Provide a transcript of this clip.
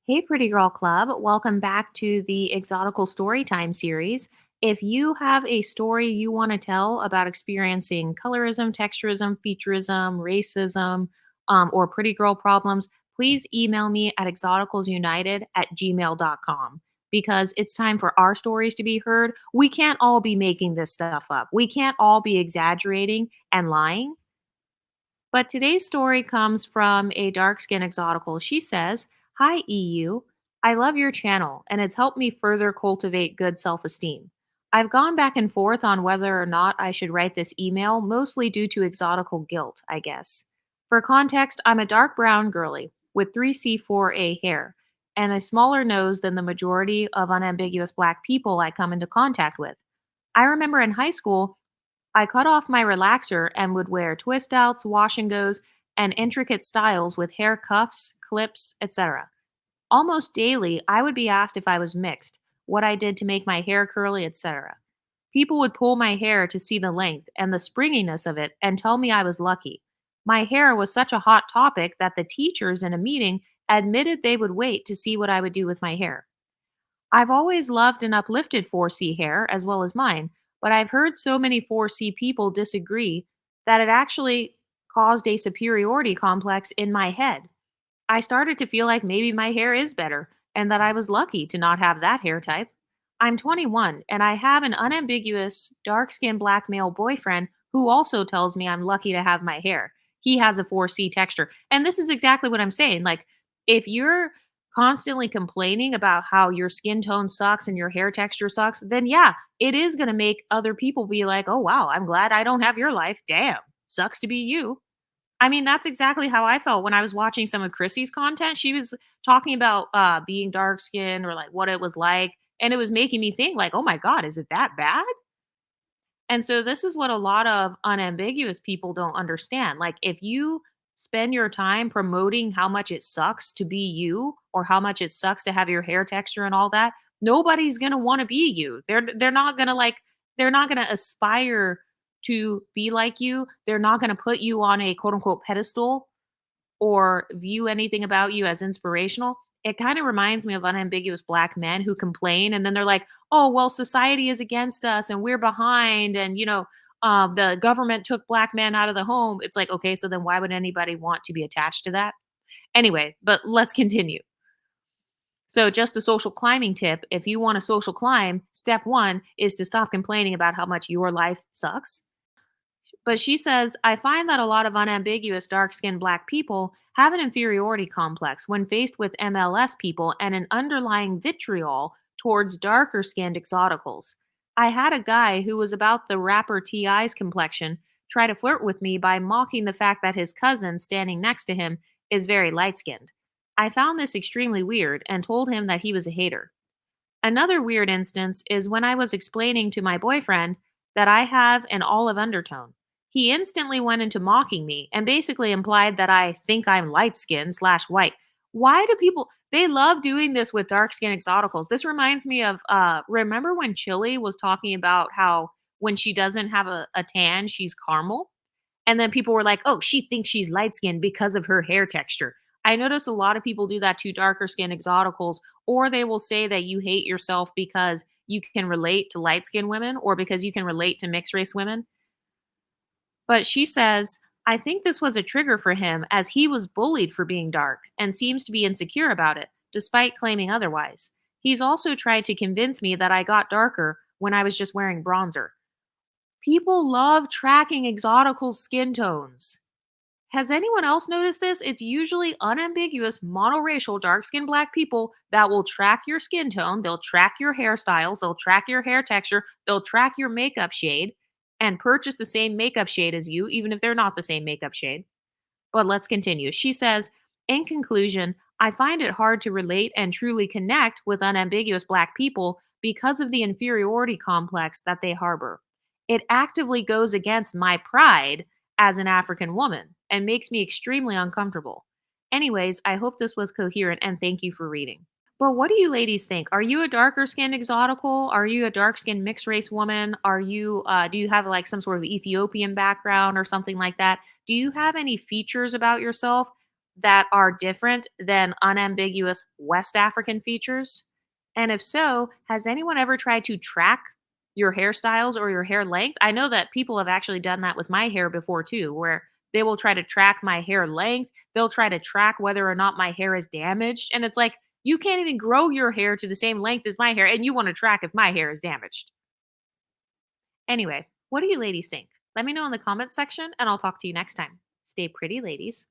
Hey, Pretty Girl Club. Welcome back to the Exotical Storytime series. If you have a story you want to tell about experiencing colorism, texturism, featureism, racism, or pretty girl problems, please email me at exoticalsunited@gmail.com because it's time for our stories to be heard. We can't all be making this stuff up, we can't all be exaggerating and lying. But today's story comes from a dark skinned exotical. She says, "Hi, EU. I love your channel, and it's helped me further cultivate good self esteem. I've gone back and forth on whether or not I should write this email, mostly due to exotical guilt, I guess. For context, I'm a dark brown girly with 3C4A hair and a smaller nose than the majority of unambiguous black people I come into contact with. I remember in high school, I cut off my relaxer and would wear twist outs, wash and goes, and intricate styles with hair cuffs, clips, etc. Almost daily, I would be asked if I was mixed, what I did to make my hair curly, etc. People would pull my hair to see the length and the springiness of it and tell me I was lucky. My hair was such a hot topic that the teachers in a meeting admitted they would wait to see what I would do with my hair. I've always loved and uplifted 4C hair as well as mine, but I've heard so many 4C people disagree that it actually caused a superiority complex in my head. I started to feel like maybe my hair is better and that I was lucky to not have that hair type. I'm 21 and I have an unambiguous dark skinned black male boyfriend who also tells me I'm lucky to have my hair. He has a 4C texture. And this is exactly what I'm saying. Like, if you're constantly complaining about how your skin tone sucks and your hair texture sucks, then yeah, it is going to make other people be like, oh, wow, I'm glad I don't have your life. Damn, sucks to be you. I mean, that's exactly how I felt when I was watching some of Chrissy's content. She was talking about being dark skinned or like what it was like. And it was making me think, like, oh my God, is it that bad? And so this is what a lot of unambiguous people don't understand. Like, if you spend your time promoting how much it sucks to be you or how much it sucks to have your hair texture and all that, nobody's going to want to be you. They're not going to they're not going to aspire to be like you. They're not going to put you on a quote unquote pedestal or view anything about you as inspirational. It kind of reminds me of unambiguous black men who complain and then they're like, "Oh, well, society is against us and we're behind and the government took black men out of the home." It's like, "Okay, so then why would anybody want to be attached to that?" Anyway, but let's continue. So, just a social climbing tip, if you want a social climb, step 1 is to stop complaining about how much your life sucks. But she says, I find that a lot of unambiguous dark skinned black people have an inferiority complex when faced with MLS people and an underlying vitriol towards darker skinned exoticals. I had a guy who was about the rapper T.I.'s complexion try to flirt with me by mocking the fact that his cousin standing next to him is very light skinned. I found this extremely weird and told him that he was a hater. Another weird instance is when I was explaining to my boyfriend that I have an olive undertone. He instantly went into mocking me and basically implied that I think I'm light skinned slash white. Why do people they love doing this with dark skin exoticals? This reminds me of remember when Chili was talking about how when she doesn't have a tan, she's caramel? And then people were like, "Oh, she thinks she's light skinned because of her hair texture." I notice a lot of people do that to darker skin exoticals, or they will say that you hate yourself because you can relate to light skinned women or because you can relate to mixed race women. But she says, I think this was a trigger for him as he was bullied for being dark and seems to be insecure about it, despite claiming otherwise. He's also tried to convince me that I got darker when I was just wearing bronzer. People love tracking exotical skin tones. Has anyone else noticed this? It's usually unambiguous, monoracial, dark skinned black people that will track your skin tone. They'll track your hairstyles. They'll track your hair texture. They'll track your makeup shade and purchase the same makeup shade as you, even if they're not the same makeup shade. But let's continue. She says, in conclusion, I find it hard to relate and truly connect with unambiguous black people because of the inferiority complex that they harbor. It actively goes against my pride as an African woman and makes me extremely uncomfortable. Anyways, I hope this was coherent and thank you for reading. But what do you ladies think? Are you a darker skinned exotical? Are you a dark skinned mixed race woman? Are you do you have like some sort of Ethiopian background or something like that? Do you have any features about yourself that are different than unambiguous West African features? And if so, has anyone ever tried to track your hairstyles or your hair length? I know that people have actually done that with my hair before too, where they will try to track my hair length. They'll try to track whether or not my hair is damaged. And it's like, you can't even grow your hair to the same length as my hair, and you want to track if my hair is damaged. Anyway, what do you ladies think? Let me know in the comments section, and I'll talk to you next time. Stay pretty, ladies.